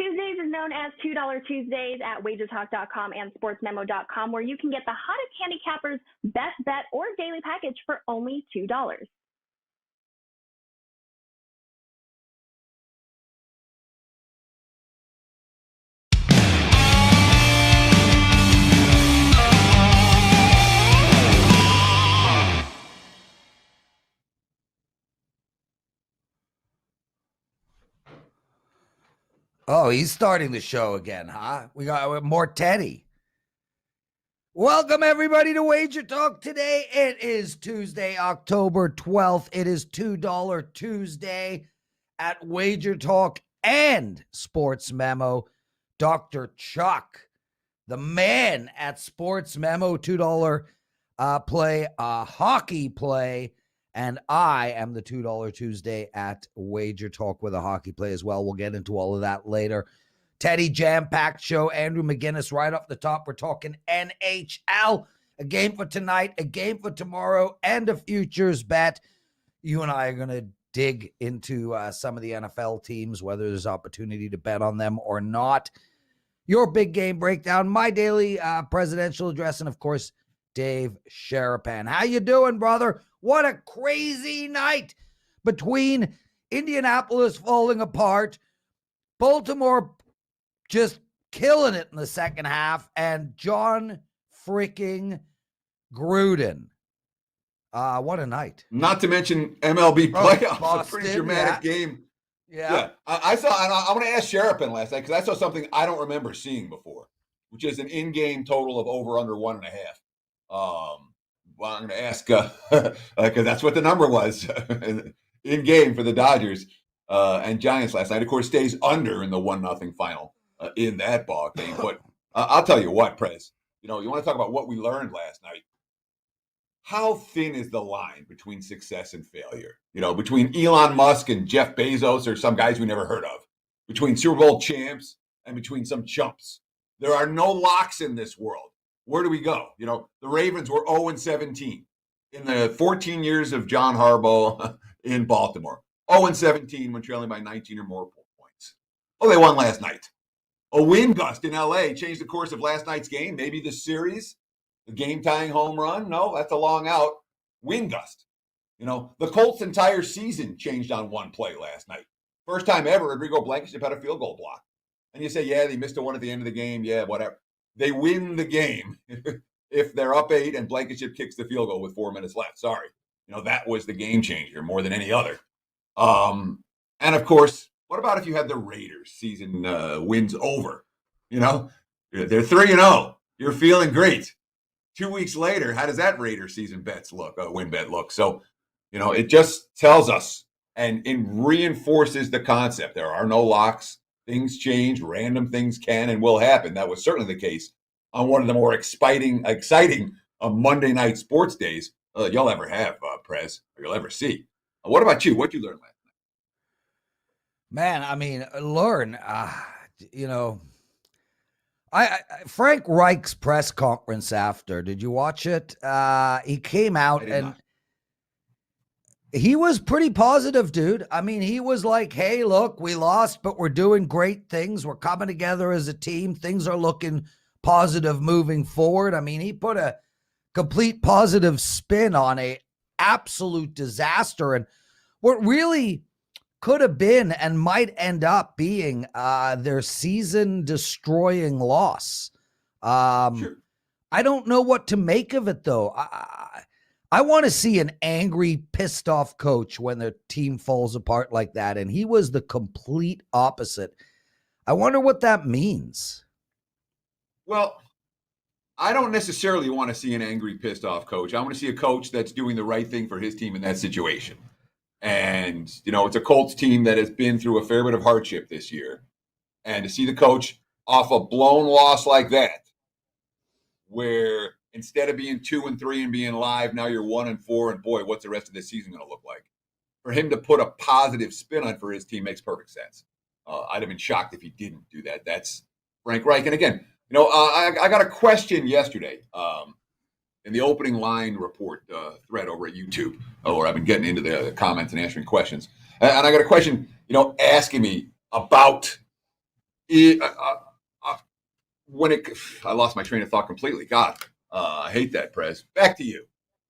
Tuesdays is known as $2 Tuesdays at WagerTalk.com and SportsMemo.com, where you can get the hottest handicappers best bet or daily package for only $2. Oh, he's starting the show again, huh? We got more Teddy. Welcome, everybody, to Wager Talk Today. It is Tuesday, October 12th. It is $2 Tuesday at Wager Talk and Sports Memo. Dr. Chuck, the man at Sports Memo, $2 play, hockey play. And I am the $2 Tuesday at Wager Talk with a hockey play as well. We'll get into all of that later. Teddy, jam-packed show. Andrew McInnis right off the top. We're talking NHL. A game for tonight, a game for tomorrow, and a futures bet. You and I are going to dig into some of the NFL teams, whether there's opportunity to bet on them or not. Your big game breakdown, my daily presidential address, and, of course, Dave Sharapan. How you doing, brother? What a crazy night between Indianapolis falling apart, Baltimore just killing it in the second half, and John freaking Gruden. What a night. Not to mention MLB playoffs. Boston, a pretty dramatic game. Yeah. I saw, and I want to ask Sharapan last night, because I saw something I don't remember seeing before, which is an in-game total of over under 1.5. Well, I'm going to ask, because that's what the number was in game for the Dodgers and Giants last night. Of course, stays under in the 1-0 final in that ball game. But I'll tell you what, Prez, you want to talk about what we learned last night. How thin is the line between success and failure? Between Elon Musk and Jeff Bezos, or some guys we never heard of, between Super Bowl champs and between some chumps. There are no locks in this world. Where do we go? The Ravens were 0-17 in the 14 years of John Harbaugh in Baltimore. 0-17 when trailing by 19 or more points. Oh, they won last night. A wind gust in L.A. changed the course of last night's game. Maybe the series, the game-tying home run. No, that's a long out. Wind gust. The Colts' entire season changed on one play last night. First time ever, Rodrigo Blankenship had a field goal block. And you say, yeah, they missed a one at the end of the game. Yeah, whatever. They win the game if they're up 8 and Blankenship kicks the field goal with 4 minutes left. Sorry. That was the game changer more than any other. And, of course, what about if you had the Raiders season wins over? They're 3-0. You're feeling great. 2 weeks later, how does that Raiders season win bet look? So, it just tells us and it reinforces the concept. There are no locks. Things change, random things can and will happen. That was certainly the case on one of the more exciting Monday night sports days you'll ever have, Prez, or you'll ever see. What about you? What'd you learn last night? Man, Frank Reich's press conference after, did you watch it? He came out and he was pretty positive, dude. He was like, hey, look, we lost, but we're doing great things. We're coming together as a team. Things are looking positive moving forward. He put a complete positive spin on a absolute disaster. And what really could have been and might end up being their season-destroying loss. Sure. I don't know what to make of it, though. I want to see an angry, pissed-off coach when their team falls apart like that, and he was the complete opposite. I wonder what that means. Well, I don't necessarily want to see an angry, pissed-off coach. I want to see a coach that's doing the right thing for his team in that situation. And, it's a Colts team that has been through a fair bit of hardship this year. And to see the coach off a blown loss like that, where instead of being 2-3 and being live, now you're 1-4, and boy, what's the rest of this season going to look like? For him to put a positive spin on for his team makes perfect sense. I'd have been shocked if he didn't do that. That's Frank Reich. And again, I got a question yesterday in the opening line report thread over at YouTube, where I've been getting into the comments and answering questions. And I got a question, asking me about I lost my train of thought completely. God, I hate that, Prez. Back to you.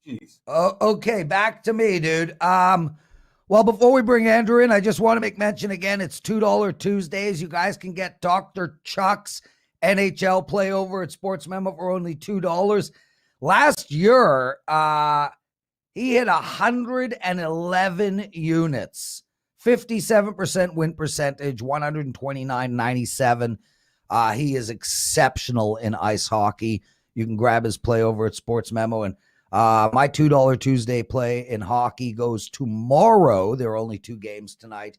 Jeez. Oh, okay, back to me, dude. Well, before we bring Andrew in, I just want to make mention again, it's $2 Tuesdays. You guys can get Dr. Chuck's NHL play over at Sports Memo for only $2. Last year, he hit 111 units, 57% win percentage, 129.97. He is exceptional in ice hockey. You can grab his play over at Sports Memo. And my $2 Tuesday play in hockey goes tomorrow. There are only 2 games tonight.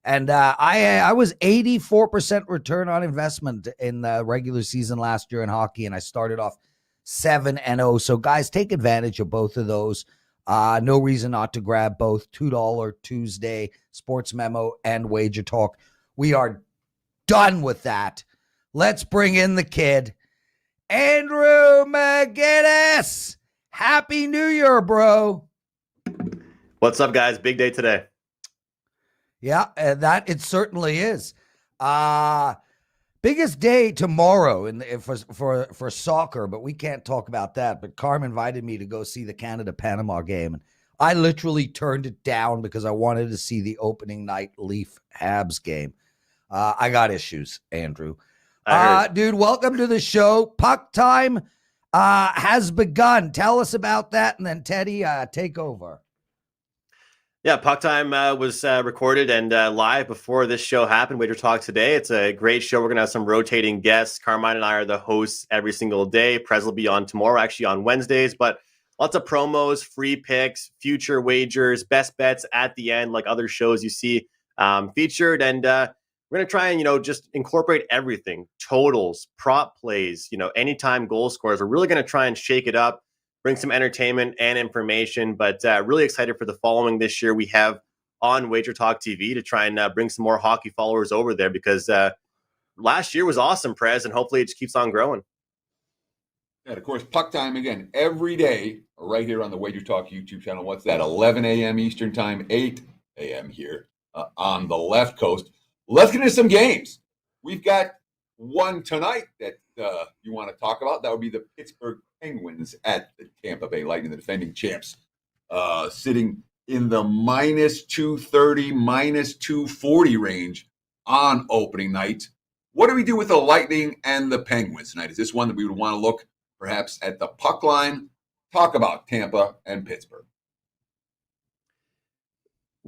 And I was 84% return on investment in the regular season last year in hockey, and I started off 7-0. So, guys, take advantage of both of those. No reason not to grab both $2 Tuesday, Sports Memo, and Wager Talk. We are done with that. Let's bring in the kid, Andrew McInnis. Happy New Year, bro. What's up, guys? Big day today. Yeah, that it certainly is. Biggest day tomorrow for soccer, but we can't talk about that. But Carm invited me to go see the Canada-Panama game, and I literally turned it down because I wanted to see the opening night Leaf-Habs game. I got issues, Andrew. Dude, welcome to the show. Puck time has begun. Tell us about that, and then Teddy, take over. Yeah, Puck Time was recorded and live before this show happened. Wager Talk Today. It's a great show. We're going to have some rotating guests. Carmine and I are the hosts every single day. Prez will be on tomorrow, actually on Wednesdays. But lots of promos, free picks, future wagers, best bets at the end, like other shows you see featured. And we're going to try and, just incorporate everything. Totals, prop plays, anytime goal scores. We're really going to try and shake it up. Bring some entertainment and information, but really excited for the following this year we have on Wager Talk TV to try and bring some more hockey followers over there because last year was awesome, Prez, and hopefully it just keeps on growing. And of course, Puck Time again every day right here on the Wager Talk YouTube channel. What's that? 11 a.m. Eastern Time, 8 a.m. here on the left coast. Let's get into some games. We've got one tonight that you want to talk about. That would be the Pittsburgh Penguins at the Tampa Bay Lightning, the defending champs, sitting in the minus 230, minus 240 range on opening night. What do we do with the Lightning and the Penguins tonight? Is this one that we would want to look perhaps at the puck line? Talk about Tampa and Pittsburgh.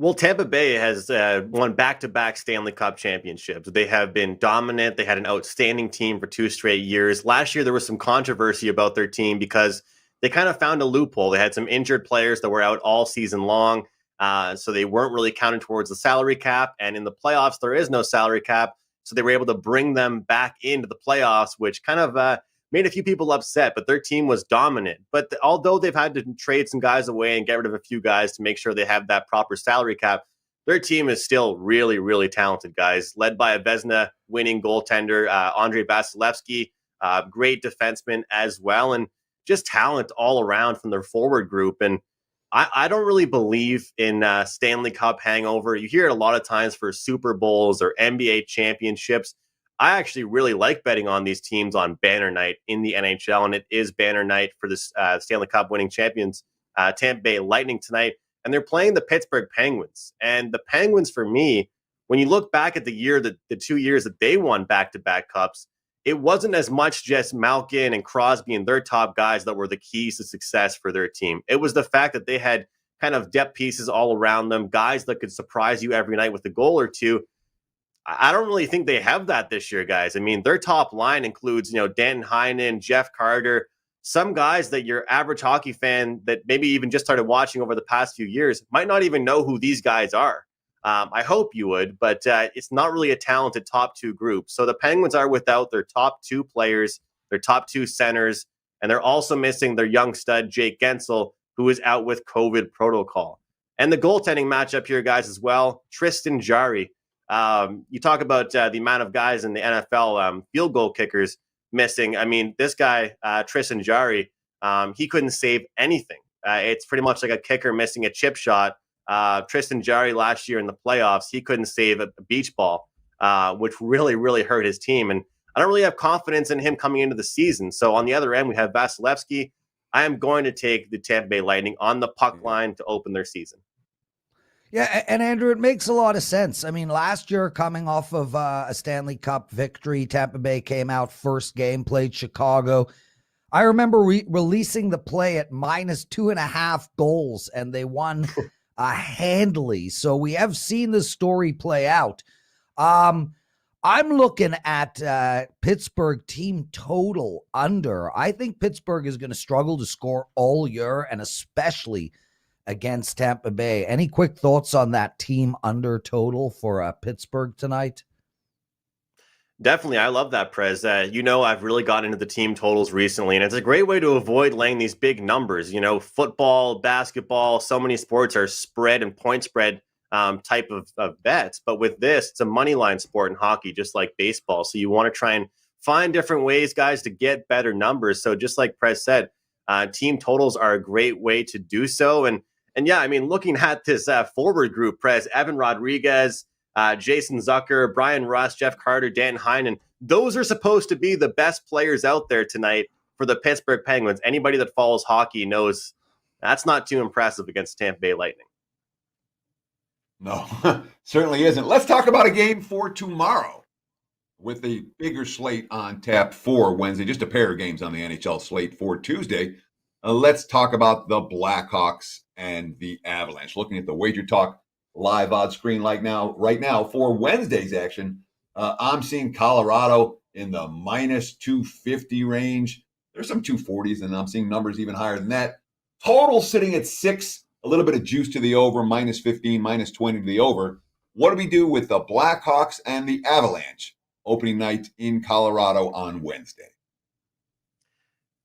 Well, Tampa Bay has won back-to-back Stanley Cup championships. They have been dominant. They had an outstanding team for 2 straight years. Last year, there was some controversy about their team because they kind of found a loophole. They had some injured players that were out all season long, so they weren't really counted towards the salary cap. And in the playoffs, there is no salary cap, so they were able to bring them back into the playoffs, which kind of made a few people upset, but their team was dominant. But although they've had to trade some guys away and get rid of a few guys to make sure they have that proper salary cap, their team is still really, really talented, guys, led by a Vezina winning goaltender, Andrei Vasilevsky, great defenseman as well, and just talent all around from their forward group. And I don't really believe in Stanley Cup hangover. You hear it a lot of times for Super Bowls or NBA championships. I actually really like betting on these teams on banner night in the NHL, and it is banner night for this Stanley Cup winning champions, Tampa Bay Lightning tonight, and they're playing the Pittsburgh Penguins. And the Penguins, for me, when you look back at the 2 years that they won back-to-back cups, it wasn't as much just Malkin and Crosby and their top guys that were the keys to success for their team. It was the fact that they had kind of depth pieces all around them, guys that could surprise you every night with a goal or two. I don't really think they have that this year, guys. I mean, their top line includes, Dan Heinen, Jeff Carter, some guys that your average hockey fan that maybe even just started watching over the past few years might not even know who these guys are. I hope you would, but it's not really a talented top 2 group. So the Penguins are without their top 2 players, their top 2 centers, and they're also missing their young stud, Jake Gensel, who is out with COVID protocol. And the goaltending matchup here, guys, as well, Tristan Jarry. You talk about the amount of guys in the NFL, field goal kickers missing. I mean, this guy, Tristan Jarry, he couldn't save anything. It's pretty much like a kicker missing a chip shot. Tristan Jarry last year in the playoffs, he couldn't save a beach ball. which really, really hurt his team. And I don't really have confidence in him coming into the season. So on the other end, we have Vasilevsky. I am going to take the Tampa Bay Lightning on the puck line to open their season. Yeah, and Andrew, it makes a lot of sense. I mean, last year, coming off of a Stanley Cup victory, Tampa Bay came out first game, played Chicago. I remember releasing the play at -2.5 goals, and they won handily. So we have seen the story play out. I'm looking at Pittsburgh team total under. I think Pittsburgh is going to struggle to score all year, and especially against Tampa Bay. Any quick thoughts on that team under total for Pittsburgh tonight? Definitely. I love that, Prez. I've really gotten into the team totals recently, and it's a great way to avoid laying these big numbers. Football, basketball, so many sports are spread and point spread type of bets. But with this, it's a money line sport in hockey, just like baseball. So you want to try and find different ways, guys, to get better numbers. So just like Prez said, team totals are a great way to do so. And yeah, I mean, looking at this forward group, Prez, Evan Rodriguez, Jason Zucker, Brian Russ, Jeff Carter, Dan Heinen, those are supposed to be the best players out there tonight for the Pittsburgh Penguins. Anybody that follows hockey knows that's not too impressive against Tampa Bay Lightning. No, certainly isn't. Let's talk about a game for tomorrow with a bigger slate on tap for Wednesday, just a pair of games on the NHL slate for Tuesday. Let's talk about the Blackhawks and the Avalanche. Looking at the WagerTalk live odds screen right now for Wednesday's action, I'm seeing Colorado in the -250 range. There's some 240s, and I'm seeing numbers even higher than that. Total sitting at 6, a little bit of juice to the over, -15, -20 to the over. What do we do with the Blackhawks and the Avalanche opening night in Colorado on Wednesday?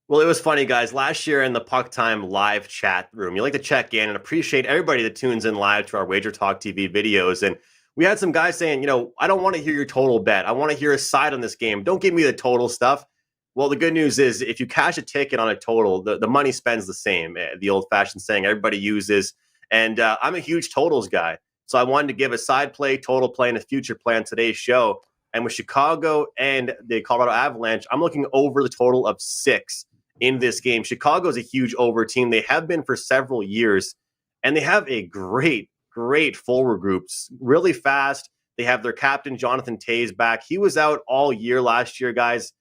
Well, it was funny, guys. Last year in the Puck Time live chat room, you like to check in and appreciate everybody that tunes in live to our WagerTalk TV videos. And we had some guys saying, I don't want to hear your total bet. I want to hear a side on this game. Don't give me the total stuff. Well, the good news is if you cash a ticket on a total, the money spends the same. The old-fashioned saying everybody uses. And I'm a huge totals guy. So I wanted to give a side play, total play, and a future play on today's show. And with Chicago and the Colorado Avalanche, I'm looking over the total of 6 in this game. Chicago is a huge over team. They have been for several years, and they have a great forward groups, really fast. They have their captain, Jonathan Toews, back. He was out all year last year, guys,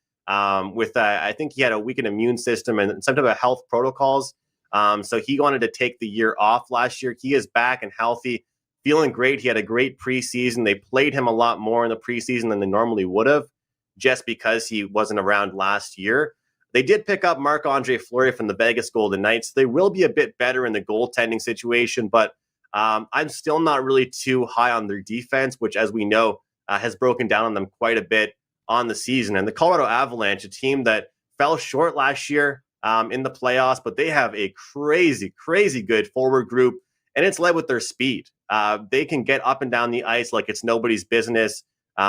with I think he had a weakened immune system and some type of health protocols. So he wanted to take the year off last year. He is back and healthy, feeling great. He had a great preseason. They played him a lot more in the preseason than they normally would have, just because he wasn't around last year. They did pick up Marc-Andre Fleury from the Vegas Golden Knights. They will be a bit better in the goaltending situation, but I'm still not really too high on their defense, which, as we know, has broken down on them quite a bit on the season. And the Colorado Avalanche, a team that fell short last year in the playoffs, but they have a crazy good forward group, and it's led with their speed. They can get up and down the ice like it's nobody's business.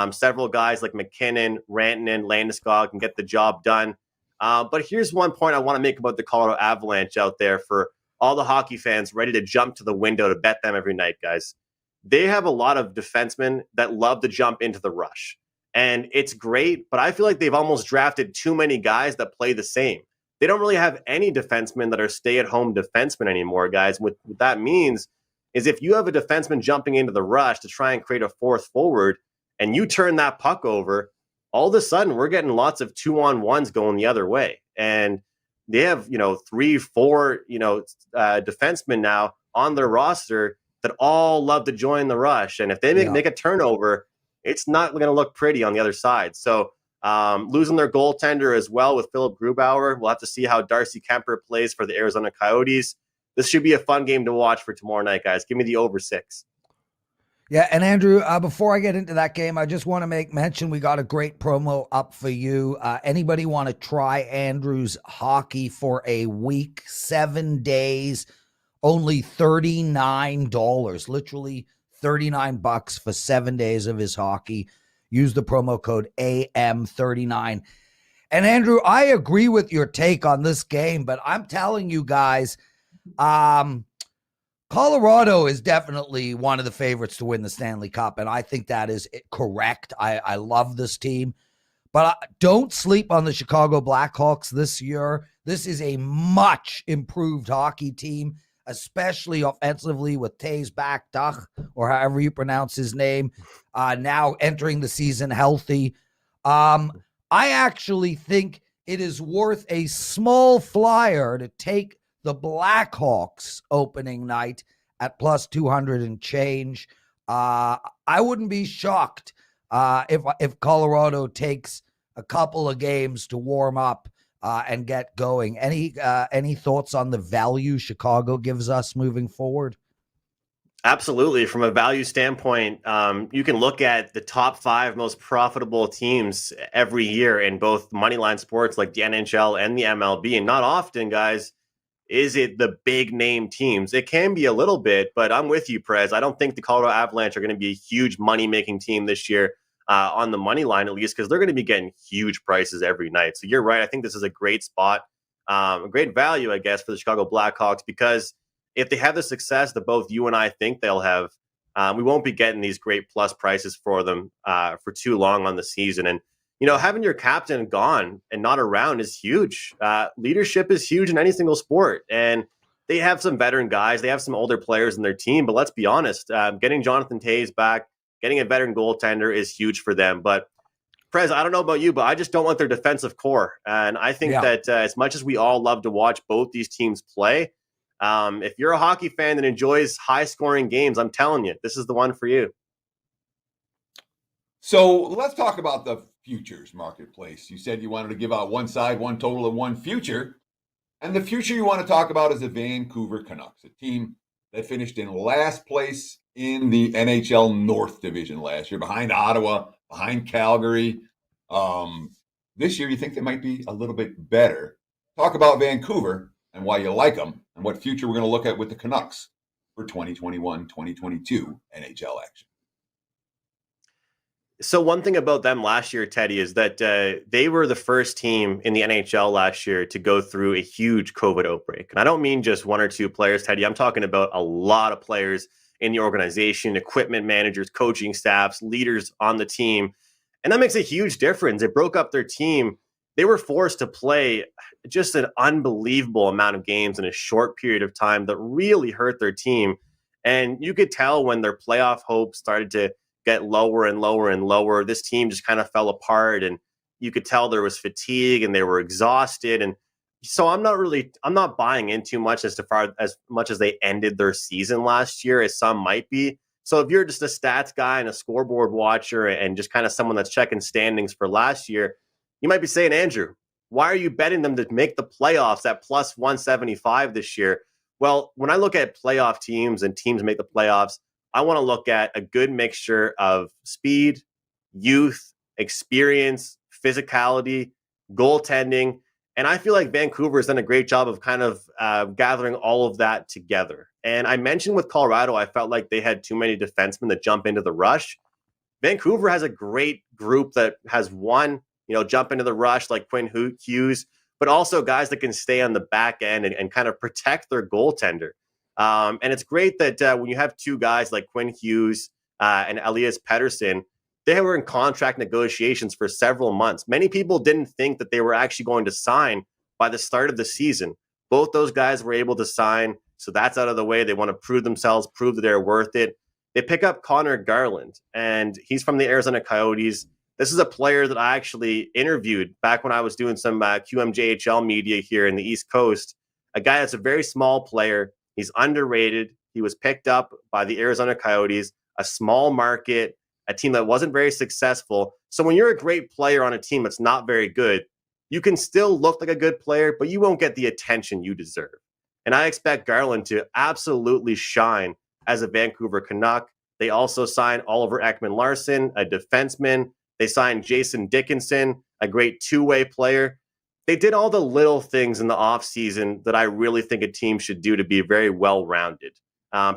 Several guys like McKinnon, Rantanen, Landeskog can get the job done. But here's one point I want to make about the Colorado Avalanche out there for all the hockey fans ready to jump to the window to bet them every night, guys. They have a lot of defensemen that love to jump into the rush. And it's great, but I feel like they've almost drafted too many guys that play the same. They don't really have any defensemen that are stay-at-home defensemen anymore, guys. What that means is if you have a defenseman jumping into the rush to try and create a fourth forward and you turn that puck over, all of a sudden we're getting lots of 2-on-1s going the other way. And they have, 3-4, defensemen now on their roster that all love to join the rush. And if they make a turnover, it's not going to look pretty on the other side. So losing their goaltender as well with Philip Grubauer, we'll have to see how Darcy Kemper plays for the Arizona Coyotes. This should be a fun game to watch for tomorrow night, guys. Give me the over 6. Yeah, and Andrew, before I get into that game, I just want to make mention we got a great promo up for you. Anybody want to try Andrew's hockey for a week, 7 days, only $39, literally $39 for 7 days of his hockey. Use the promo code AM39. And Andrew, I agree with your take on this game, but I'm telling you guys, Colorado is definitely one of the favorites to win the Stanley Cup, and I think that is correct. I love this team, but don't sleep on the Chicago Blackhawks this year. This is a much improved hockey team, especially offensively with Taves back, Duch, or however you pronounce his name, now entering the season healthy. I actually think it is worth a small flyer to take the Blackhawks opening night at plus 200 and change. I wouldn't be shocked if Colorado takes a couple of games to warm up and get going. Any thoughts on the value Chicago gives us moving forward? Absolutely. From a value standpoint, you can look at the top 5 most profitable teams every year in both moneyline sports like the NHL and the MLB. And not often, guys, is it the big name teams. It can be a little bit, but I'm with you, Prez. I don't think the Colorado Avalanche are going to be a huge money-making team this year on the money line, at least, because they're going to be getting huge prices every night. So you're right. I think this is a great spot, a great value, I guess, for the Chicago Blackhawks, because if they have the success that both you and I think they'll have, we won't be getting these great plus prices for them for too long on the season. And, you know, having your captain gone and not around is huge. Leadership is huge in any single sport. And they have some veteran guys. They have some older players in their team. But let's be honest, getting Jonathan Taves back, getting a veteran goaltender is huge for them. But, Prez, I don't know about you, but I just don't want their defensive core. And I think that as much as we all love to watch both these teams play, if you're a hockey fan that enjoys high-scoring games, I'm telling you, this is the one for you. So let's talk about the futures marketplace. You said you wanted to give out one side, one total, and one future. And the future you want to talk about is the Vancouver Canucks, a team that finished in last place in the NHL North Division last year, behind Ottawa, behind Calgary. This year, you think they might be a little bit better. Talk about Vancouver and why you like them, and what future we're going to look at with the Canucks for 2021-2022 NHL action. So one thing about them last year, Teddy, is that they were the first team in the NHL last year to go through a huge COVID outbreak. And I don't mean just one or two players, Teddy. I'm talking about a lot of players in the organization, equipment managers, coaching staffs, leaders on the team. And that makes a huge difference. It broke up their team. They were forced to play just an unbelievable amount of games in a short period of time that really hurt their team. And you could tell when their playoff hopes started to get lower and lower and lower, this team just kind of fell apart, and you could tell there was fatigue and they were exhausted. And so I'm not buying in too much as much as they ended their season last year as some might be. So if you're just a stats guy and a scoreboard watcher and just kind of someone that's checking standings for last year, you might be saying, Andrew, why are you betting them to make the playoffs at plus 175 this year? Well, when I look at playoff teams and teams make the playoffs, I want to look at a good mixture of speed, youth, experience, physicality, goaltending. And I feel like Vancouver has done a great job of kind of gathering all of that together. And I mentioned with Colorado, I felt like they had too many defensemen that jump into the rush. Vancouver has a great group that has one, jump into the rush like Quinn Hughes, but also guys that can stay on the back end and kind of protect their goaltender. And it's great that when you have two guys like Quinn Hughes and Elias Pettersson, they were in contract negotiations for several months. Many people didn't think that they were actually going to sign by the start of the season. Both those guys were able to sign, so that's out of the way. They want to prove themselves, prove that they're worth it. They pick up Connor Garland, and he's from the Arizona Coyotes. This is a player that I actually interviewed back when I was doing some QMJHL media here in the East Coast. A guy that's a very small player. He's underrated. He was picked up by the Arizona Coyotes, a small market, a team that wasn't very successful. So when you're a great player on a team that's not very good, you can still look like a good player, but you won't get the attention you deserve. And I expect Garland to absolutely shine as a Vancouver Canuck. They also signed Oliver Ekman-Larsson, a defenseman. They signed Jason Dickinson, a great two-way player. They did all the little things in the offseason that I really think a team should do to be very well-rounded.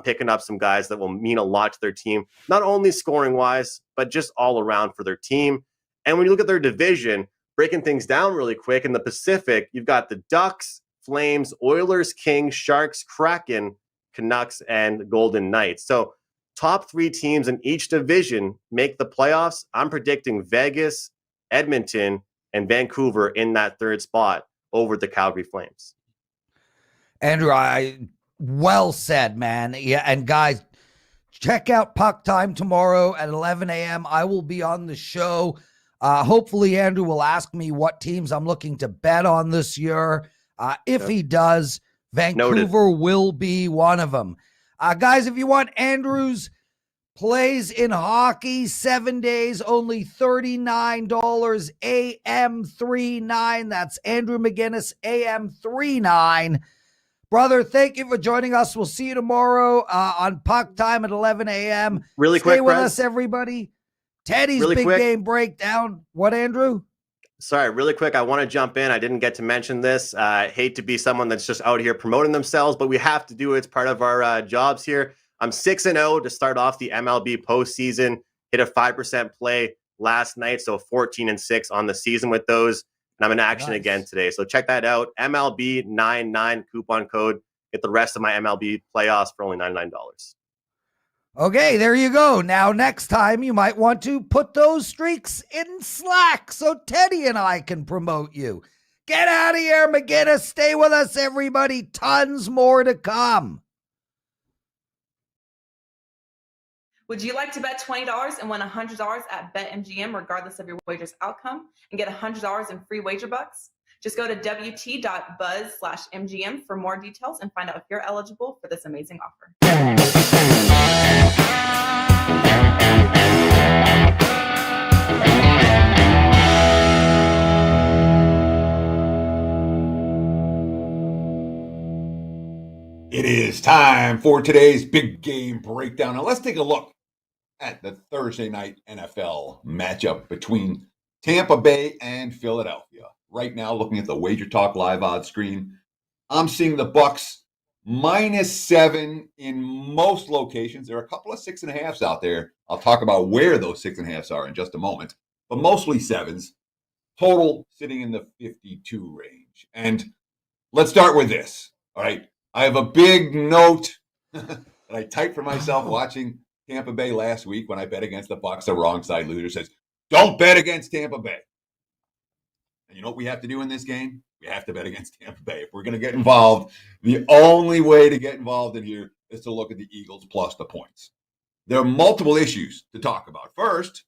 Picking up some guys that will mean a lot to their team, not only scoring-wise, but just all around for their team. And when you look at their division, breaking things down really quick, in the Pacific, you've got the Ducks, Flames, Oilers, Kings, Sharks, Kraken, Canucks, and Golden Knights. So top 3 teams in each division make the playoffs. I'm predicting Vegas, Edmonton, and Vancouver in that 3rd spot over the Calgary Flames. Andrew, well said, man. Yeah, and guys, check out Puck Time tomorrow at 11 a.m. I will be on the show. Hopefully, Andrew will ask me what teams I'm looking to bet on this year. If he does, Vancouver will be one of them. Guys, if you want Andrew's plays in hockey, 7 days, only $39, AM39. That's Andrew McInnis, AM39. Brother, thank you for joining us. We'll see you tomorrow on Puck Time at 11 a.m. Really Stay quick, with Prez. us, everybody. Teddy's Really big quick. game breakdown. What, Andrew? Sorry, really quick. I want to jump in. I didn't get to mention this. I hate to be someone that's just out here promoting themselves, but we have to do it. It's part of our jobs here. I'm 6-0 to start off the MLB postseason. Hit a 5% play last night, so 14-6 on the season with those. And I'm in action again today. So check that out. MLB99 coupon code. Get the rest of my MLB playoffs for only $99. Okay, there you go. Now, next time you might want to put those streaks in Slack so Teddy and I can promote you. Get out of here, McInnis. Stay with us, everybody. Tons more to come. Would you like to bet $20 and win $100 at BetMGM regardless of your wager's outcome and get $100 in free wager bucks? Just go to wt.buzz/MGM for more details and find out if you're eligible for this amazing offer. It is time for today's big game breakdown. Now let's take a look at the Thursday night NFL matchup between Tampa Bay and Philadelphia. Right now, looking at the WagerTalk live odds screen, I'm seeing the Bucks -7 in most locations. There are a couple of 6.5s out there. I'll talk about where those 6.5s are in just a moment, but mostly 7s. Total sitting in the 52 range. And let's start with this. All right. I have a big note that I typed for myself watching Tampa Bay last week when I bet against the Bucks. The wrong side loser says, "Don't bet against Tampa Bay." And you know what we have to do in this game? We have to bet against Tampa Bay. If we're going to get involved, the only way to get involved in here is to look at the Eagles plus the points. There are multiple issues to talk about. First,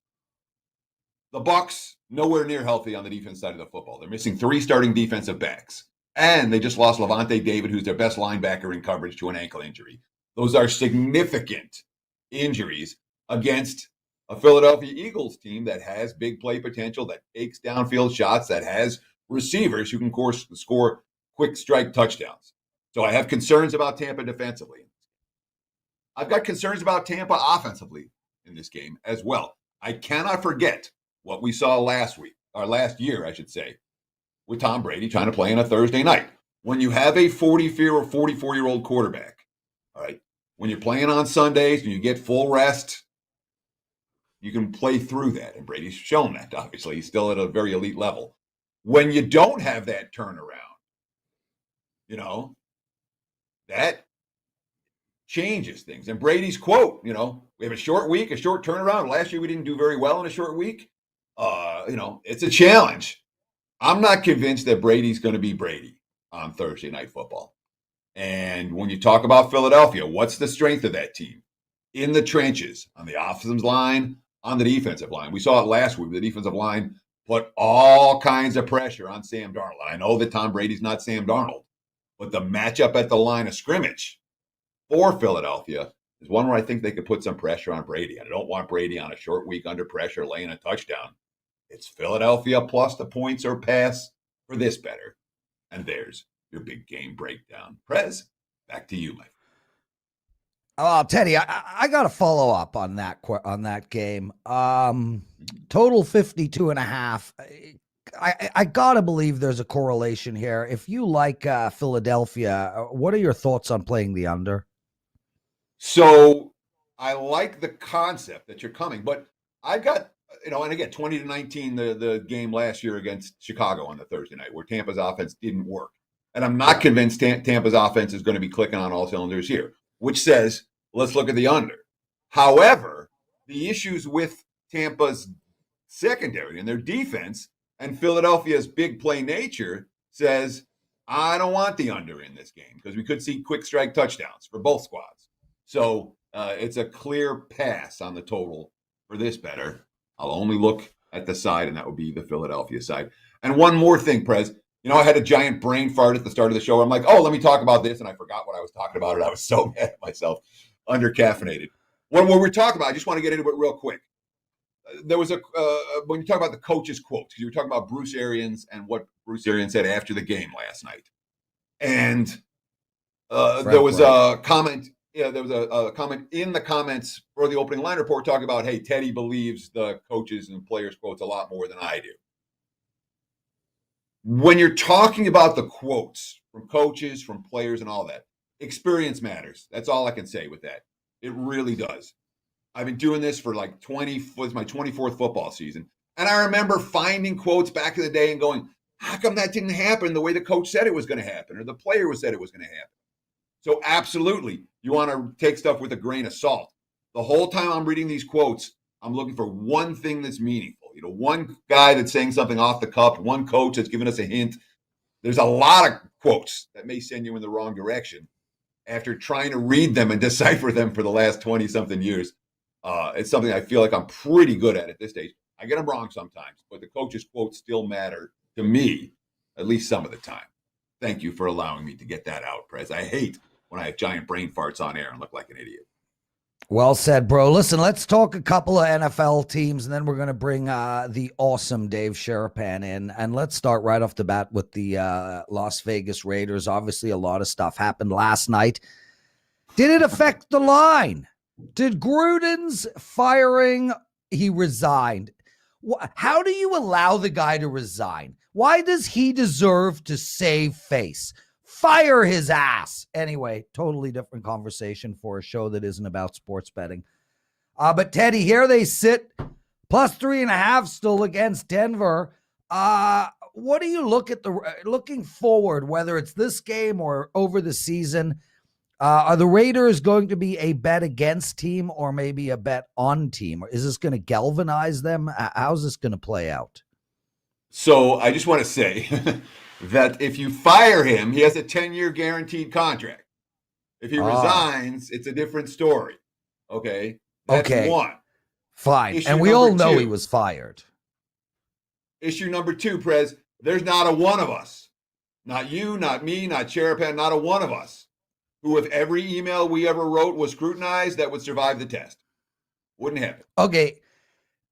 the Bucks nowhere near healthy on the defense side of the football. They're missing 3 starting defensive backs. And they just lost Levante David, who's their best linebacker in coverage, to an ankle injury. Those are significant injuries against a Philadelphia Eagles team that has big play potential, that takes downfield shots, that has receivers who can score quick strike touchdowns. So I have concerns about Tampa defensively. I've got concerns about Tampa offensively in this game as well. I cannot forget what we saw last year, I should say, with Tom Brady trying to play on a Thursday night. When you have a 44-year-old quarterback, all right, when you're playing on Sundays and you get full rest, you can play through that. And Brady's shown that, obviously. He's still at a very elite level. When you don't have that turnaround, that changes things. And Brady's quote, we have a short week, a short turnaround. Last year we didn't do very well in a short week. It's a challenge. I'm not convinced that Brady's going to be Brady on Thursday Night Football. And when you talk about Philadelphia, what's the strength of that team? In the trenches, on the offensive line, on the defensive line. We saw it last week. The defensive line put all kinds of pressure on Sam Darnold. I know that Tom Brady's not Sam Darnold, but the matchup at the line of scrimmage for Philadelphia is one where I think they could put some pressure on Brady. And I don't want Brady on a short week under pressure laying a touchdown. It's Philadelphia plus the points or pass for this better. And there's your big game breakdown. Prez, back to you, my friend. Oh, Teddy, I got to follow up on that game. Total 52.5. I got to believe there's a correlation here. If you like Philadelphia, what are your thoughts on playing the under? So I like the concept that you're coming, but I've got, and again, 20-19, the game last year against Chicago on the Thursday night where Tampa's offense didn't work. And I'm not convinced Tampa's offense is going to be clicking on all cylinders here. which says, let's look at the under. However, the issues with Tampa's secondary and their defense and Philadelphia's big play nature says, I don't want the under in this game because we could see quick strike touchdowns for both squads. So it's a clear pass on the total for this better. I'll only look at the side, and that would be the Philadelphia side. And one more thing, Prez. I had a giant brain fart at the start of the show. I'm like, oh, let me talk about this. And I forgot what I was talking about. And I was so mad at myself, under-caffeinated. When we're talking about, I just want to get into it real quick. There was when you talk about the coach's quotes, because you were talking about Bruce Arians and what Bruce Arians said after the game last night. And there was a comment. Yeah, there was a comment in the comments for the opening line report talking about, hey, Teddy believes the coaches and players' quotes a lot more than I do. When you're talking about the quotes from coaches, from players, and all that, experience matters. That's all I can say with that. It really does. I've been doing this for like it's my 24th football season. And I remember finding quotes back in the day and going, how come that didn't happen the way the coach said it was going to happen or the player said it was going to happen? So absolutely, you want to take stuff with a grain of salt. The whole time I'm reading these quotes, I'm looking for one thing that's meaningful. One guy that's saying something off the cuff, one coach that's giving us a hint. There's a lot of quotes that may send you in the wrong direction after trying to read them and decipher them for the last 20-something years. It's something I feel like I'm pretty good at this stage. I get them wrong sometimes, but the coach's quotes still matter to me, at least some of the time. Thank you for allowing me to get that out, Prez. I hate when I have giant brain farts on air and look like an idiot. Well said, bro. Listen, let's talk a couple of NFL teams, and then we're going to bring the awesome Dave Sharapan in. And let's start right off the bat with the Las Vegas Raiders. Obviously, a lot of stuff happened last night. Did it affect the line? Did Gruden's firing, he resigned? How do you allow the guy to resign? Why does he deserve to save face? Fire his ass. Anyway, totally different conversation for a show that isn't about sports betting. But Teddy, here they sit, plus 3.5 still against Denver. What do you look at looking forward, whether it's this game or over the season? Are the Raiders going to be a bet against team or maybe a bet on team? Or is this going to galvanize them? How's this going to play out? So I just want to say that if you fire him, he has a 10-year guaranteed contract. If he resigns, it's a different story. Okay? That's one. Fine. Issue and we all know 2. He was fired. Issue number 2, Prez, there's not a one of us, not you, not me, not Sharapan, not a one of us, who if every email we ever wrote was scrutinized, that would survive the test. Wouldn't happen. Okay.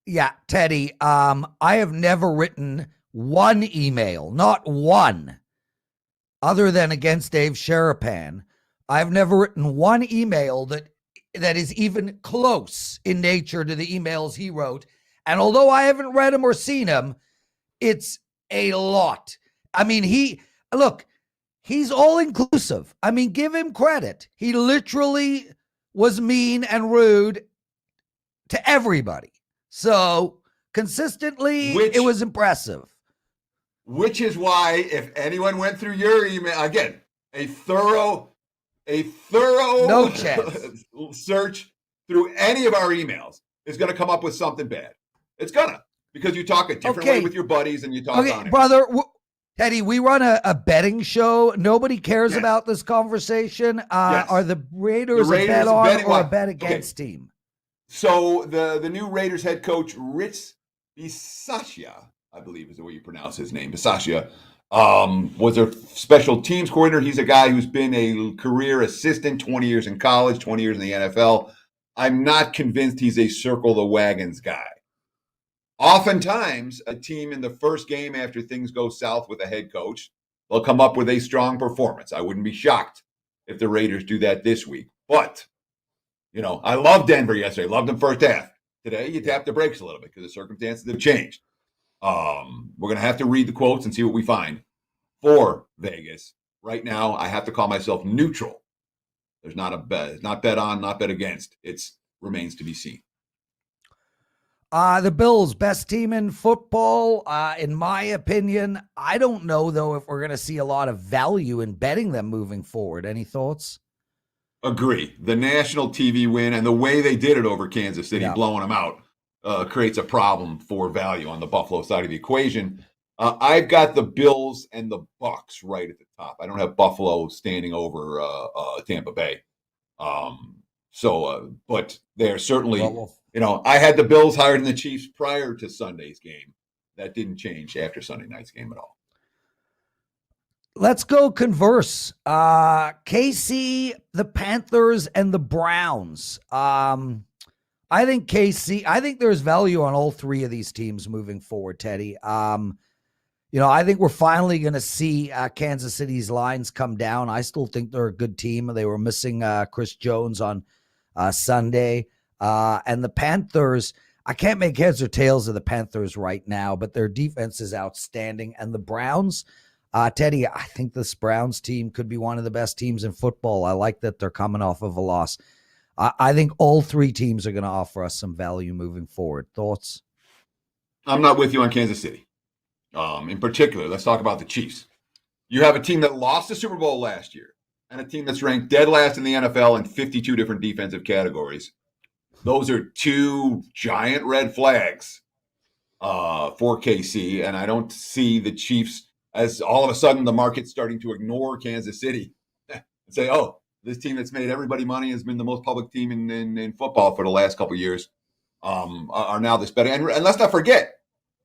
Yeah, Teddy, I have never written one email, not one, other than against Dave Sharapan. I've never written one email that is even close in nature to the emails he wrote. And although I haven't read him or seen him, it's a lot. I mean, he's all inclusive. I mean, give him credit. He literally was mean and rude to everybody. So consistently, it was impressive. Which is why if anyone went through your email, again, a thorough no chance search through any of our emails is going to come up with something bad. It's gonna, because you talk a different way with your buddies and you talk on it. Brother, Teddy, we run a betting show. Nobody cares about this conversation. Are the Raiders a bet on or a bet against team? So the new Raiders head coach, Rich Bisaccia, I believe is the way you pronounce his name, Bisaccia, was a special teams coordinator. He's a guy who's been a career assistant, 20 years in college, 20 years in the NFL. I'm not convinced he's a circle the wagons guy. Oftentimes, a team in the first game after things go south with a head coach, they'll come up with a strong performance. I wouldn't be shocked if the Raiders do that this week. But, I loved Denver yesterday. Loved them first half. Today, you tap the brakes a little bit because the circumstances have changed. We're going to have to read the quotes and see what we find for Vegas. Right now, I have to call myself neutral. There's not a bet. It's not bet on, not bet against. It remains to be seen. The Bills, best team in football, in my opinion. I don't know, though, if we're going to see a lot of value in betting them moving forward. Any thoughts? Agree. The national TV win and the way they did it over Kansas City, blowing them out, creates a problem for value on the Buffalo side of the equation. I've got the Bills and the Bucks right at the top. I don't have Buffalo standing over Tampa Bay. But they're certainly, I had the Bills higher than the Chiefs prior to Sunday's game. That didn't change after Sunday night's game at all. Let's go converse. KC, the Panthers, and the Browns. I think there's value on all three of these teams moving forward, Teddy. I think we're finally going to see Kansas City's lines come down. I still think they're a good team. They were missing Chris Jones on Sunday. And the Panthers, I can't make heads or tails of the Panthers right now, but their defense is outstanding. And the Browns, Teddy, I think this Browns team could be one of the best teams in football. I like that they're coming off of a loss. I think all three teams are going to offer us some value moving forward. Thoughts? I'm not with you on Kansas City. In particular, let's talk about the Chiefs. You have a team that lost the Super Bowl last year and a team that's ranked dead last in the NFL in 52 different defensive categories. Those are two giant red flags for KC, and I don't see the Chiefs as all of a sudden the market's starting to ignore Kansas City and say, oh, this team that's made everybody money has been the most public team in football for the last couple of years are now this better. And let's not forget,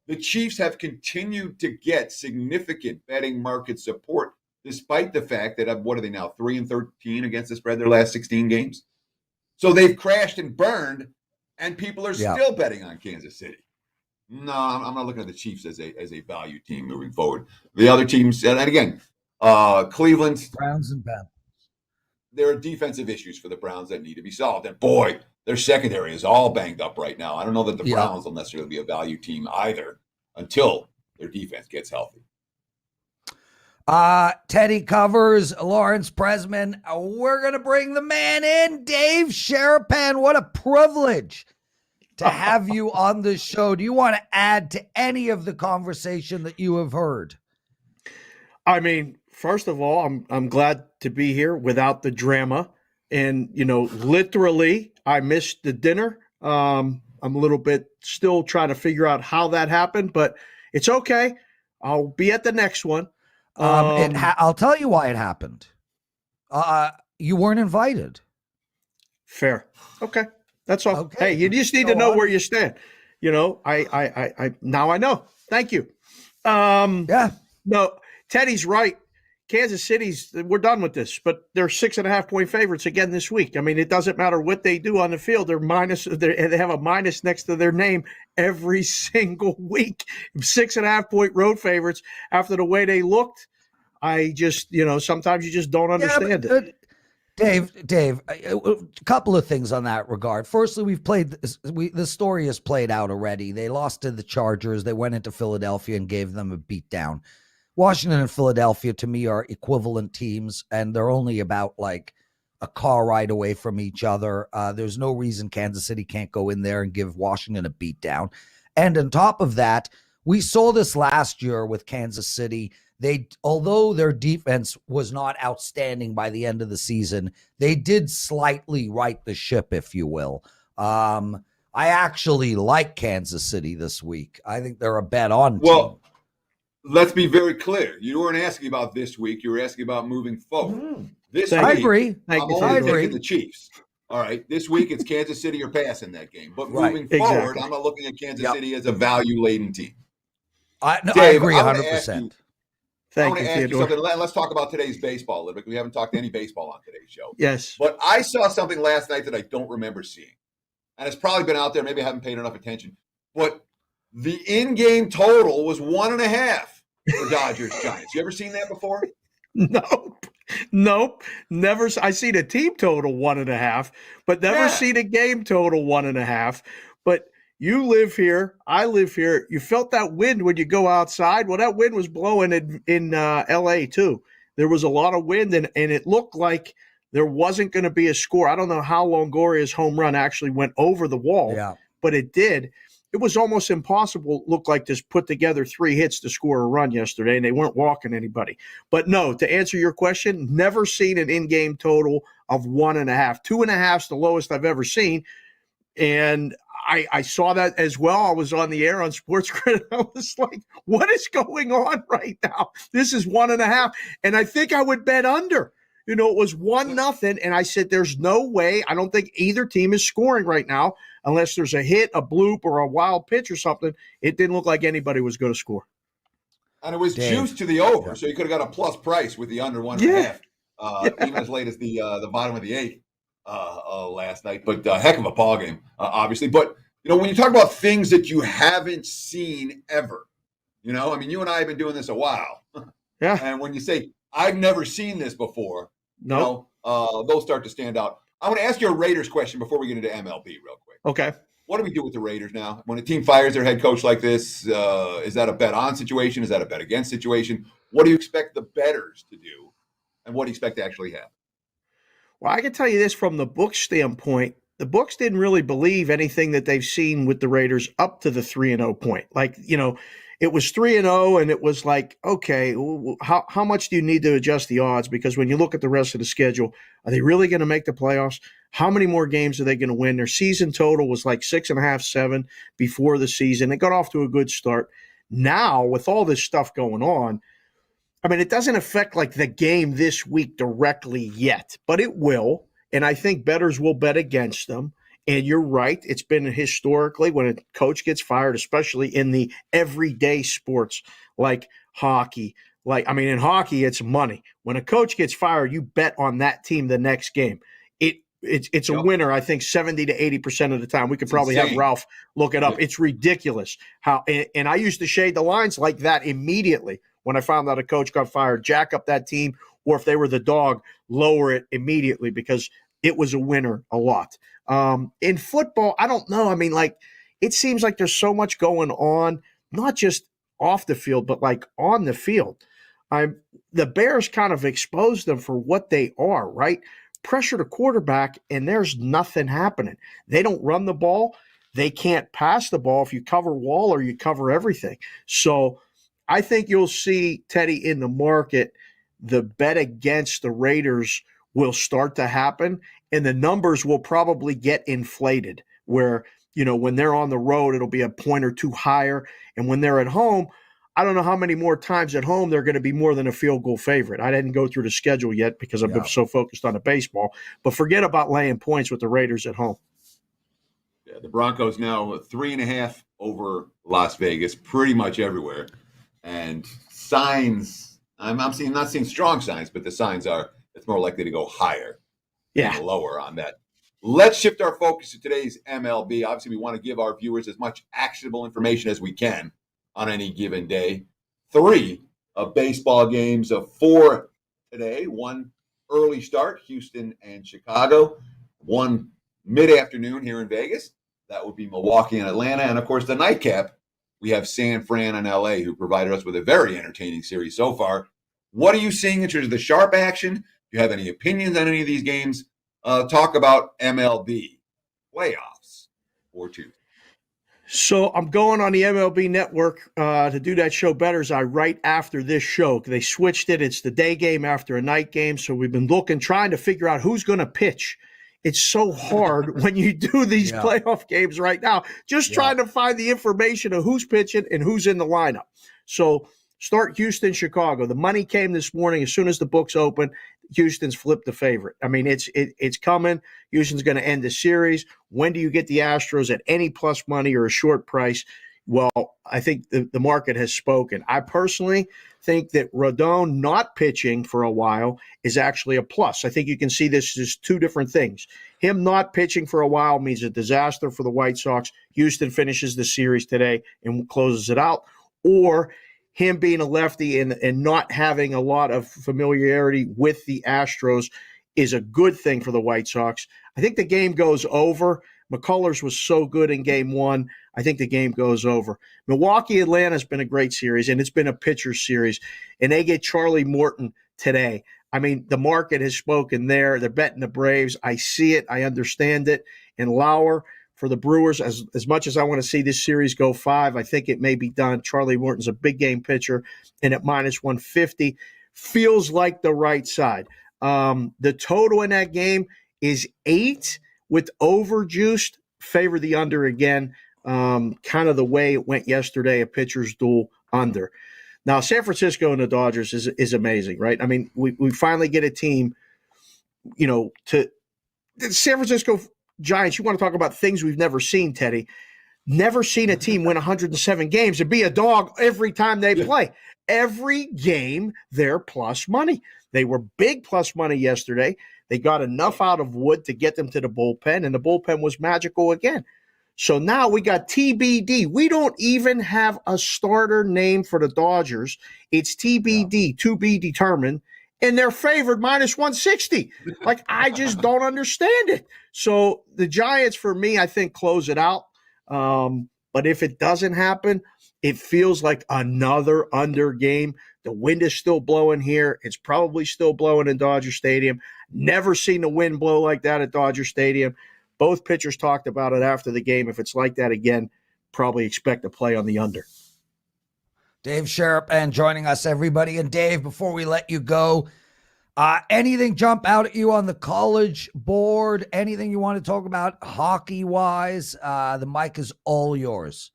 the Chiefs have continued to get significant betting market support, despite the fact that, what are they now, 3-13 against the spread their last 16 games? So they've crashed and burned, and people are still betting on Kansas City. No, I'm not looking at the Chiefs as a value team moving forward. The other teams, and again, Cleveland, Browns and Panthers. There are defensive issues for the Browns that need to be solved. And boy, their secondary is all banged up right now. I don't know that the Browns will necessarily be a value team either until their defense gets healthy. Teddy covers Lawrence Pressman. We're going to bring the man in, Dave Sharapan. What a privilege to have you on the show. Do you want to add to any of the conversation that you have heard? I mean, first of all, I'm glad to be here without the drama. And, literally, I missed the dinner. I'm a little bit still trying to figure out how that happened, but it's okay. I'll be at the next one. I'll tell you why it happened. You weren't invited. Fair. Okay. That's all. Okay. Hey, you just need to know where you stand. I now I know. Thank you. No, Teddy's right. Kansas City's, we're done with this, but they're 6.5-point favorites again this week. I mean, it doesn't matter what they do on the field. They have a minus next to their name every single week. 6.5-point road favorites after the way they looked. I just, sometimes you just don't understand it. Dave, a couple of things on that regard. Firstly, the story has played out already. They lost to the Chargers. They went into Philadelphia and gave them a beatdown. Washington and Philadelphia, to me, are equivalent teams, and they're only about like a car ride away from each other. There's no reason Kansas City can't go in there and give Washington a beatdown. And on top of that, we saw this last year with Kansas City. Although their defense was not outstanding by the end of the season, they did slightly right the ship, if you will. I actually like Kansas City this week. I think they're a bet on team. Let's be very clear. You weren't asking about this week. You were asking about moving forward. I agree. I'm only taking the Chiefs. All right. This week, it's Kansas City or pass in that game. But moving forward, I'm not looking at Kansas City as a value-laden team. I agree 100%. I want to ask you something. Let's talk about today's baseball a little bit. We haven't talked any baseball on today's show. Yes. But I saw something last night that I don't remember seeing. And it's probably been out there. Maybe I haven't paid enough attention. But the in-game total was 1.5 for Dodgers Giants. You ever seen that before? Nope. Never. I see the team total 1.5, but never seen a game total 1.5. But you live here. I live here. You felt that wind when you go outside. Well, that wind was blowing in L.A. too. There was a lot of wind, and it looked like there wasn't going to be a score. I don't know how Longoria's home run actually went over the wall, but it did. it was almost impossible, looked like, to put together 3 hits to score a run yesterday, and they weren't walking anybody. But no, to answer your question, never seen an in-game total of 1.5. 2.5 is the lowest I've ever seen. And I saw that as well. I was on the air on Sports Grid. I was like, what is going on right now? This is 1.5. And I think I would bet under. It was 1-0. And I said, there's no way. I don't think either team is scoring right now unless there's a hit, a bloop, or a wild pitch or something. It didn't look like anybody was going to score. And it was juiced to the over, so you could have got a plus price with the under 1.5, even as late as the bottom of the 8th. Last night, but heck of a ball game, obviously. But when you talk about things that you haven't seen ever, you and I have been doing this a while. Yeah. And when you say I've never seen this before, those start to stand out. I want to ask you a Raiders question before we get into MLB real quick. Okay. What do we do with the Raiders now? When a team fires their head coach like this, is that a bet on situation? Is that a bet against situation? What do you expect the bettors to do? And what do you expect to actually happen? Well, I can tell you this from the book standpoint. The books didn't really believe anything that they've seen with the Raiders up to the 3-0 point. Like, it was 3-0 and it was like, okay, how much do you need to adjust the odds? Because when you look at the rest of the schedule, are they really going to make the playoffs? How many more games are they going to win? Their season total was like 6.5, 7 before the season. It got off to a good start. Now, with all this stuff going on, it doesn't affect like the game this week directly yet, but it will. And I think bettors will bet against them. And you're right. It's been historically when a coach gets fired, especially in the everyday sports like hockey. In hockey, it's money. When a coach gets fired, you bet on that team the next game. It's a winner, I think, 70 to 80% of the time. We could probably have Ralph look it up. It's ridiculous how, and I used to shade the lines like that immediately when I found out a coach got fired, jack up that team, or if they were the dog, lower it immediately because it was a winner a lot. In football, I don't know. It seems like there's so much going on, not just off the field, but like on the field. The Bears kind of exposed them for what they are, right? Pressure to quarterback, and there's nothing happening. They don't run the ball. They can't pass the ball if you cover wall or you cover everything. So I think you'll see, Teddy, in the market, the bet against the Raiders will start to happen, and the numbers will probably get inflated where, when they're on the road, it'll be a point or two higher. And when they're at home, I don't know how many more times at home they're going to be more than a field goal favorite. I didn't go through the schedule yet because I've been so focused on the baseball. But forget about laying points with the Raiders at home. Yeah, the Broncos now 3.5 over Las Vegas, pretty much everywhere. And signs, I'm not seeing strong signs, but the signs are it's more likely to go higher than lower on that. Let's shift our focus to today's MLB. Obviously, we want to give our viewers as much actionable information as we can on any given day. 3 baseball games of 4 today. 1 early start, Houston and Chicago. 1 mid-afternoon here in Vegas. That would be Milwaukee and Atlanta. And, of course, the nightcap, we have San Fran and L.A., who provided us with a very entertaining series so far. What are you seeing in terms of the sharp action? Do you have any opinions on any of these games? Talk about MLB playoffs for Tuesday. So I'm going on the MLB network to do that show Bettors right after this show. They switched it. It's the day game after a night game. So we've been trying to figure out who's going to pitch. It's so hard when you do these playoff games right now, just trying to find the information of who's pitching and who's in the lineup. So start Houston, Chicago. The money came this morning as soon as the books opened. Houston's flipped the favorite. It's coming. Houston's going to end the series. When do you get the Astros at any plus money or a short price? Well, I think the market has spoken. I personally think that Rodon not pitching for a while is actually a plus. I think you can see this as 2 different things. Him not pitching for a while means a disaster for the White Sox. Houston finishes the series today and closes it out. Or him being a lefty and not having a lot of familiarity with the Astros is a good thing for the White Sox. I think the game goes over. McCullers was so good in game 1. I think the game goes over. Milwaukee, Atlanta has been a great series, and it's been a pitcher series. And they get Charlie Morton today. The market has spoken there. They're betting the Braves. I see it. I understand it. And Lauer, for the Brewers. As much as I want to see this series go 5, I think it may be done. Charlie Morton's a big game pitcher, and at minus 150 feels like the right side. The total in that game is 8 with overjuiced. Favor the under again, kind of the way it went yesterday, a pitcher's duel under. Now, San Francisco and the Dodgers is amazing, right? I mean, we finally get a team, to the San Francisco Giants. You want to talk about things we've never seen, Teddy. Never seen a team win 107 games and be a dog every time they play. Every game, they're plus money. They were big plus money yesterday. They got enough out of Wood to get them to the bullpen, and the bullpen was magical again. So now we got TBD. We don't even have a starter name for the Dodgers. It's TBD, to be determined, and they're favored minus 160. Like, I just don't understand it. So the Giants, for me, I think close it out. But if it doesn't happen, it feels like another under game. The wind is still blowing here. It's probably still blowing in Dodger Stadium. Never seen the wind blow like that at Dodger Stadium. Both pitchers talked about it after the game. If it's like that again, probably expect to play on the under. Dave Sharapan joining us, everybody. And Dave, before we let you go, anything jump out at you on the college board? Anything you want to talk about hockey-wise? The mic is all yours.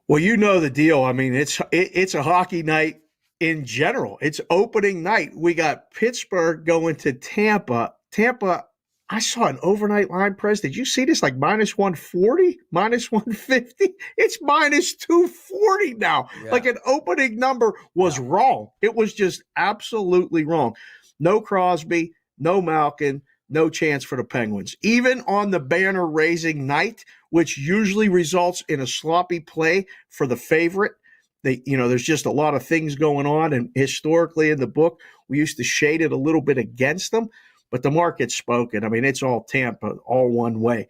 Well, you know the deal. I mean, it's a hockey night in general. It's opening night. We got Pittsburgh going to Tampa. Tampa, I saw an overnight line, Prez. Did you see this? Like minus 140, minus 150? It's minus 240 now. Yeah. Like an opening number was wrong. It was just absolutely wrong. No Crosby, no Malkin, no chance for the Penguins. Even on the banner-raising night, which usually results in a sloppy play for the favorite, there's just a lot of things going on. And historically in the book, we used to shade it a little bit against them. But the market's spoken. I mean, it's all Tampa, all one way.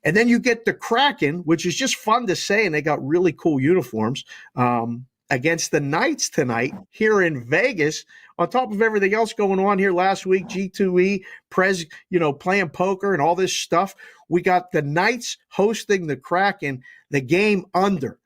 And then you get the Kraken, which is just fun to say, and they got really cool uniforms, against the Knights tonight here in Vegas, on top of everything else going on here last week, G2E, Prez, playing poker and all this stuff. We got the Knights hosting the Kraken, the game under.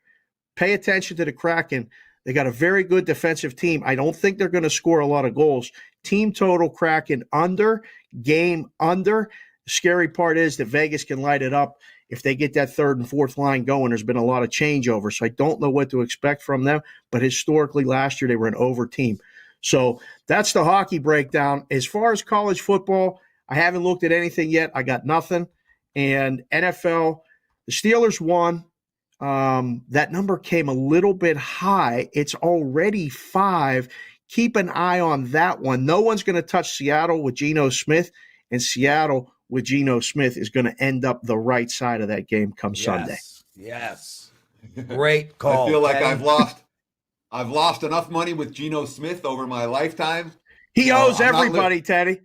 Pay attention to the Kraken. They got a very good defensive team. I don't think they're going to score a lot of goals. Team total Kraken under, game under. The scary part is that Vegas can light it up if they get that third and fourth line going. There's been a lot of changeover, so I don't know what to expect from them. But historically, last year they were an over team. So that's the hockey breakdown. As far as college football, I haven't looked at anything yet. I got nothing. And NFL, the Steelers won. That number came a little bit high. It's already 5. Keep an eye on that one. No one's going to touch Seattle with Geno Smith, and Seattle with Geno Smith is going to end up the right side of that game come Sunday. Yes. Great call. I feel like I've lost enough money with Geno Smith over my lifetime. He owes everybody, Teddy.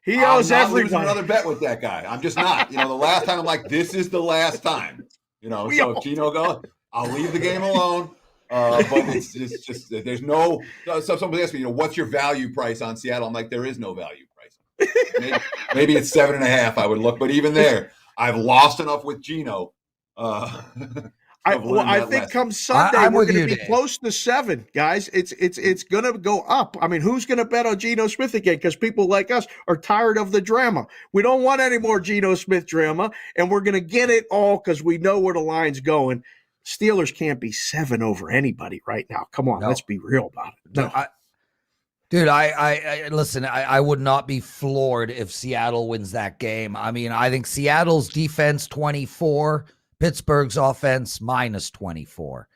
He owes everybody. I'm not losing another bet with that guy. I'm just not. The last time I'm like, this is the last time. So if Geno goes, I'll leave the game alone. But it's just there's no. So somebody asked me, what's your value price on Seattle? I'm like, there is no value price. Maybe it's 7.5. I would look, but even there, I've lost enough with Geno. I think come Sunday we're going to be close to 7, guys. It's going to go up. I mean, who's going to bet on Geno Smith again? Because people like us are tired of the drama. We don't want any more Geno Smith drama, and we're going to get it all because we know where the line's going. Steelers can't be 7 over anybody right now. Come on, let's be real about it. No. I listen, I would not be floored if Seattle wins that game. I mean, I think Seattle's defense 24, Pittsburgh's offense minus 24.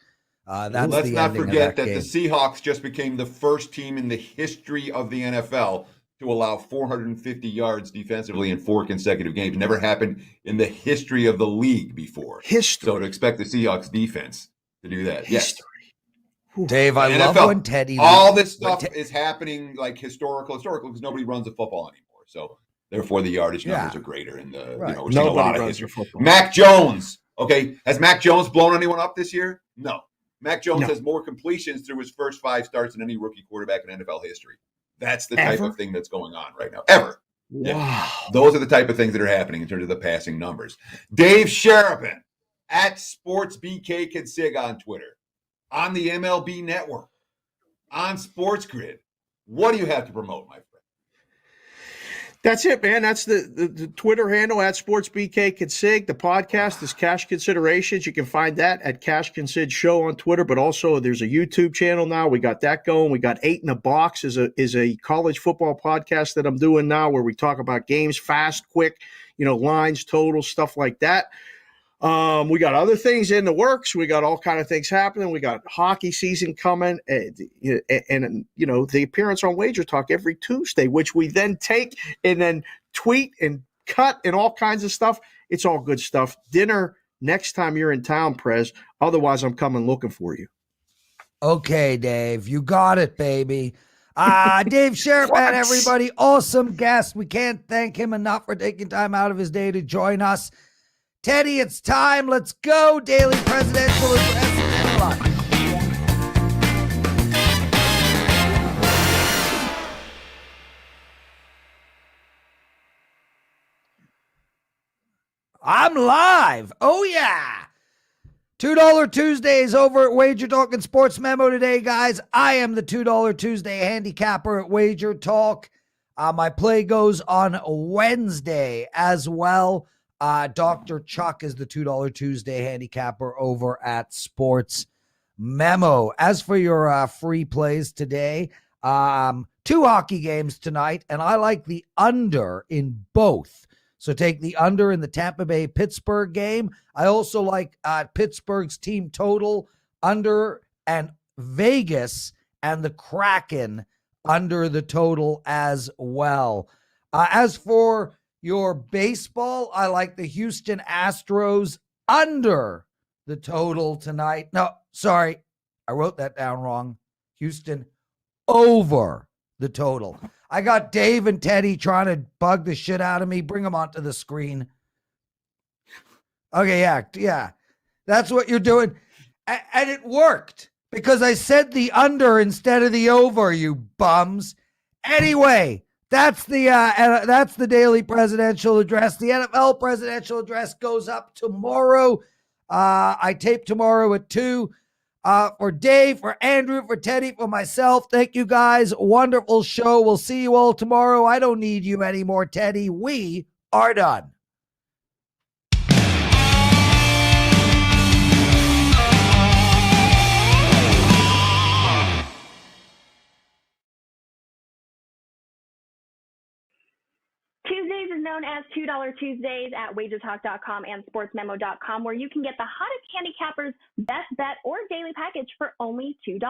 Let's not forget that the Seahawks just became the first team in the history of the NFL to allow 450 yards defensively in 4 consecutive games. Never happened in the history of the league before. So to expect the Seahawks defense to do that. History. Yes. Dave, I love when Teddy. All this stuff is happening like historical because nobody runs the football anymore. So therefore the yardage numbers are greater in the we're seeing a lot of history. Mac Jones. Okay. Has Mac Jones blown anyone up this year? No. Mac Jones has more completions through his first 5 starts than any rookie quarterback in NFL history. That's the type of thing that's going on right now. Ever. Wow. Yeah. Those are the type of things that are happening in terms of the passing numbers. Dave Sharapan at SportsBK Consig on Twitter, on the MLB Network, on Sports Grid. What do you have to promote, my friend? That's it, man. That's the Twitter handle at SportsBK Consig. The podcast is Cash Considerations. You can find that at Cash Consid Show on Twitter, but also there's a YouTube channel now. We got that going. We got 8 in the Box is a college football podcast that I'm doing now where we talk about games fast, quick, lines, totals, stuff like that. We got other things in the works. We got all kind of things happening. We got hockey season coming, and the appearance on Wager Talk every Tuesday, which we then take and then tweet and cut and all kinds of stuff. It's all good stuff. Dinner next time you're in town, Prez. Otherwise, I'm coming looking for you. Okay, Dave, you got it, baby. Dave Sharapan, everybody, awesome guest. We can't thank him enough for taking time out of his day to join us. Teddy, it's time. Let's go. Daily presidential address. I'm live. Oh, yeah. $2 Tuesdays over at Wager Talk and Sports Memo today, guys. I am the $2 Tuesday handicapper at Wager Talk. My play goes on Wednesday as well. Dr. Chuck is the $2 Tuesday handicapper over at Sports Memo. As for your free plays today, 2 hockey games tonight, and I like the under in both. So take the under in the Tampa Bay Pittsburgh game. I also like Pittsburgh's team total under, and Vegas and the Kraken under the total as well. As for your baseball, I like the Houston Astros under the total tonight. No, sorry, I wrote that down wrong. Houston over the total. I got Dave and Teddy trying to bug the shit out of me. Bring them onto the screen. Okay, yeah. That's what you're doing. And it worked because I said the under instead of the over, you bums. Anyway, that's the daily presidential address. The NFL presidential address goes up tomorrow. I tape tomorrow at 2. For Dave, for Andrew, for Teddy, for myself, thank you guys. Wonderful show. We'll see you all tomorrow. I don't need you anymore, Teddy. We are done. Tuesdays is known as $2 Tuesdays at WagerTalk.com and SportsMemo.com, where you can get the hottest handicappers, best bet, or daily package for only $2.